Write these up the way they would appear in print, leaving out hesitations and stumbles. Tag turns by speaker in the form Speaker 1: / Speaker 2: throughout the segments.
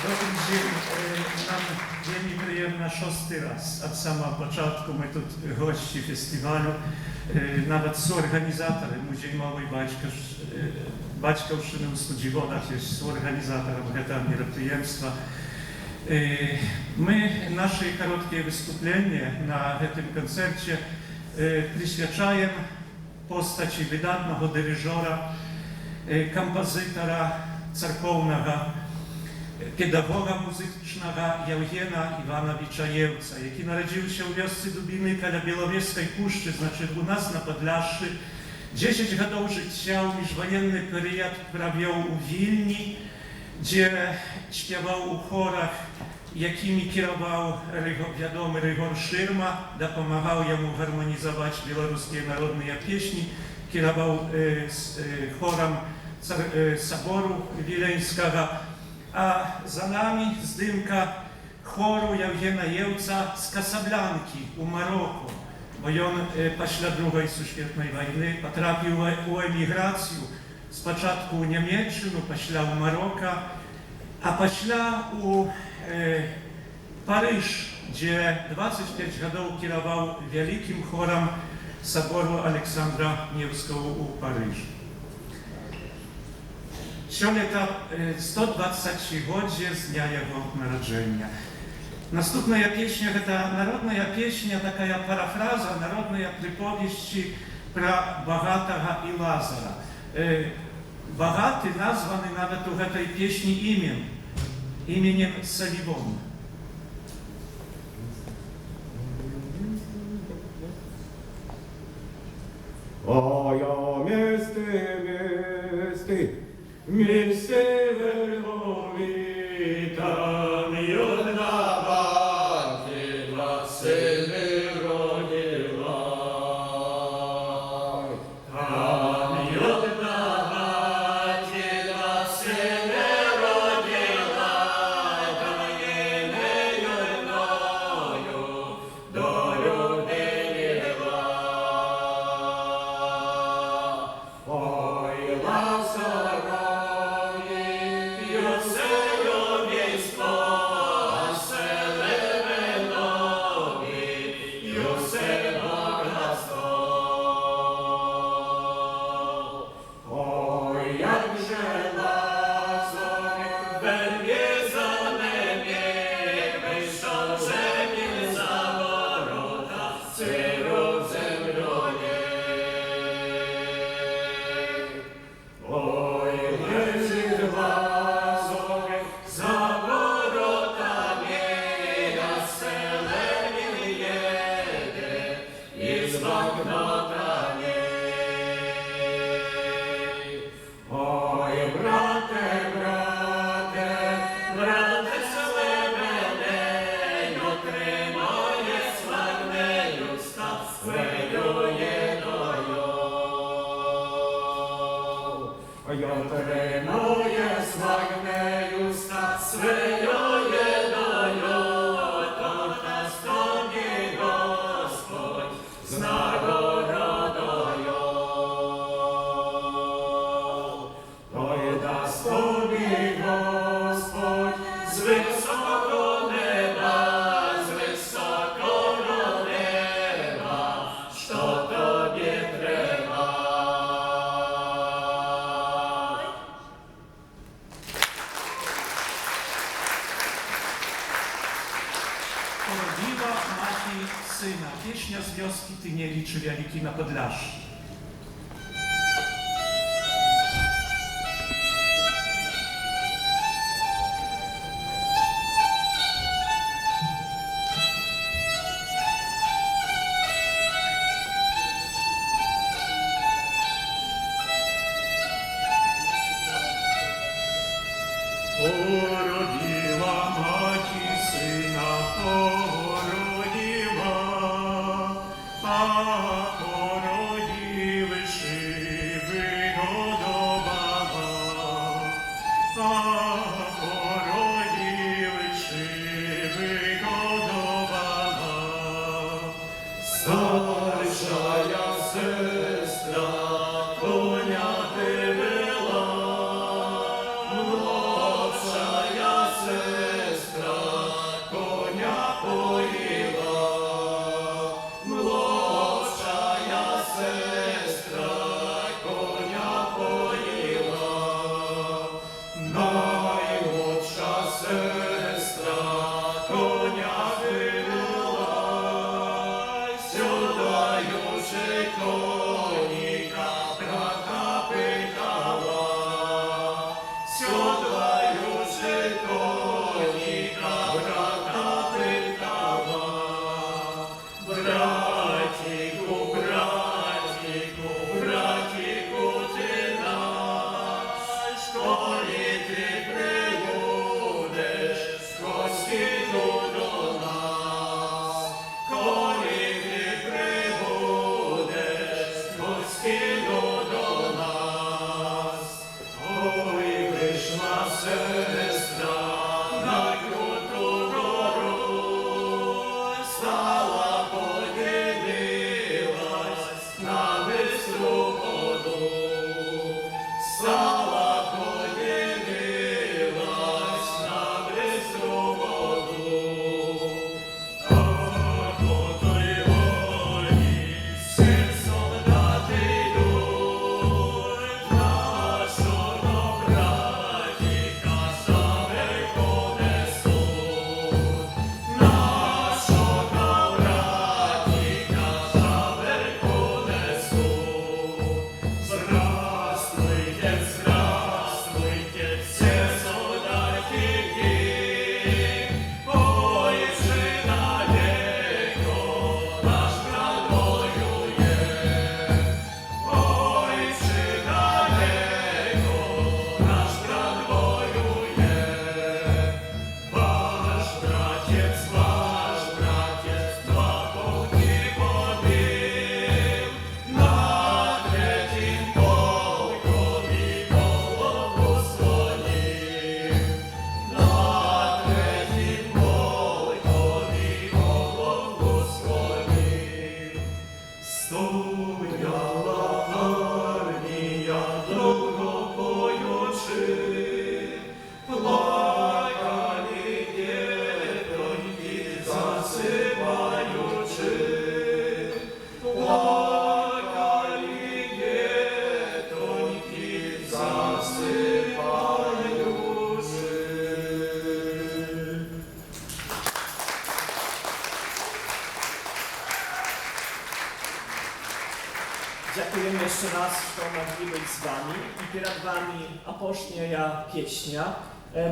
Speaker 1: Dobry dzień. Nam wielmi przyjemna szósty raz. Od samego początku my tu gości festiwalu. Nawet współorganizatorem Muzej Małej Baćkowszczyny u Studziwodach jest współorganizatorem tego мероприятия. My nasze krótkie wystąpienie na tym koncercie przyświadczajemy postaci wydatnego dyryżora, kompozytora cerkownego, pedagoga muzycznego Jałgena Iwanowicza Jełca, jaki narodził się w wiosce Dubiny koło Białowieskiej Puszczy, znaczy u nas na Podlaszy. 10 lat życia, międzywojenny period prawił u Wilni, gdzie śpiewał u chorach, jakimi kierował wiadomy Rygor Szyrma, pomagał jemu harmonizować białoruskie narodne pieśni, kierował chorem Soboru Wileńskiego, a za nami zdjęcia choru Jałgena Jełca z Casablanki u Maroku, bo on после II światowej wojny potrafił u emigrację z początku u Niemiecczynu, после u Maroka, a после u Paryż, gdzie 25 lat kierował wielkim chorem Soboru Aleksandra Niewskiego u Paryżu. Sioleta 123 z dnia jego narodzenia. Następna pieśnia to narodna pieśnia, taka parafraza narodnej przypowieści про Bogatego i Lazara. Bogaty nazwany nawet u tej pieśni imieniem Saliwon.
Speaker 2: O ja Miejsce tam i oddawa się dla syny rodziła. Tam i oddawa się dla syny rodziła, dajemy jednою do людиła. Oj, Lazaro,
Speaker 1: pieśnia z wioski Tynieli czy Wieliki na Podlaszy.
Speaker 2: Породила маті сина, породила, а породивши вигодовала, а породивши вигодовала. Старшая сестра коня привела, младшая сестра коли ти прибудеш з гостину до нас, коли ти прибудеш з гостину до нас, ой, прийшла сестра на круту гору, стала подивилась на бистру воду, стала подивилась на бистру воду. По той горі всі солдати йдуть, нашого братіка за верху несуть, нашого братіка за верху несуть. Здравствуйте, здравствуйте, все солдатики, ой, же далеко наш брат воює, ой, же далеко наш брат воює. Ваш братець, два полки побив, на третім полкові голову склонив, на третім полкові голову склонив. Стояла армія довго поючи, плакали дітоньки засипаючи, плакали дітоньки засипаючи.
Speaker 3: Dziękujemy jeszcze raz, że mogli być z Wami i przed Wami apośnieja pieśnia.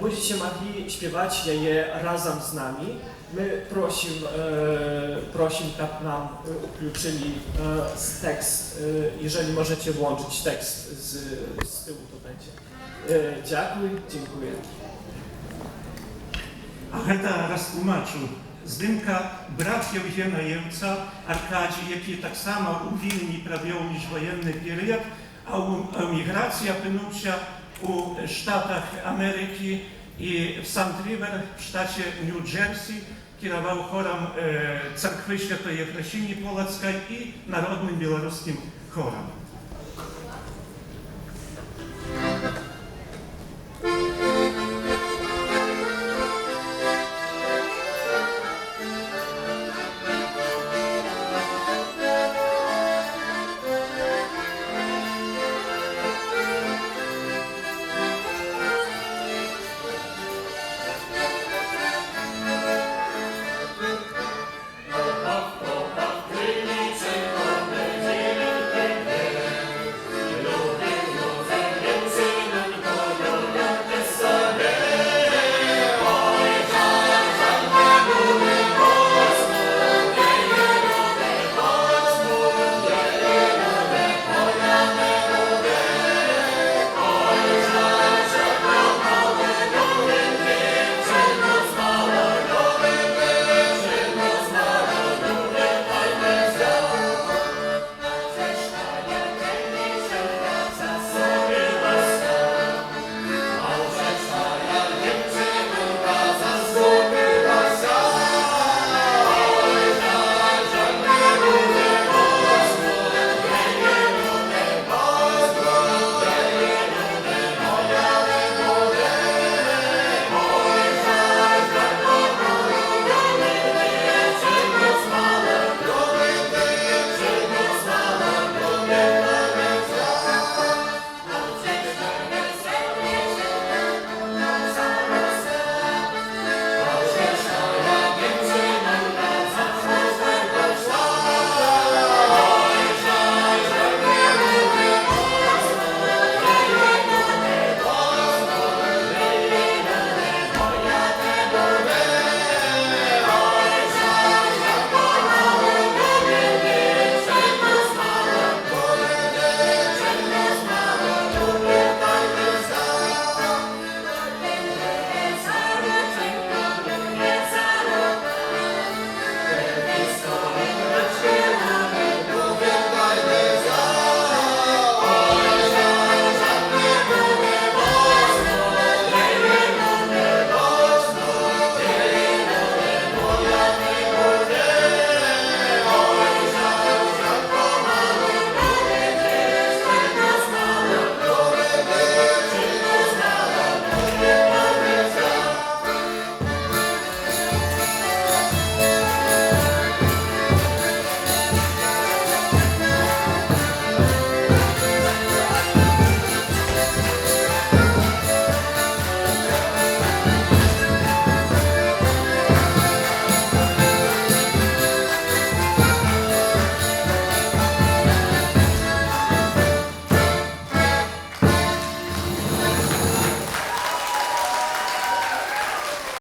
Speaker 3: Będziecie mogli śpiewać je razem z nami. My prosimy, aby nam ukluczyli tekst, jeżeli możecie włączyć tekst z tyłu, to będzie. Dziękuję.
Speaker 1: А гэта растлумачыў здымка брат Еўгена Еўца Аркадзій, які таксама ў Вільні правёў міжваенны перыяд, а ў эміграцыі апынуўся у Штатах Амерыкі і в Сант-Рівер, в штаце Нью-Джерсі, кіраваў хорам царквы Святої Хрещені Полацкай і народным беларускім хорам.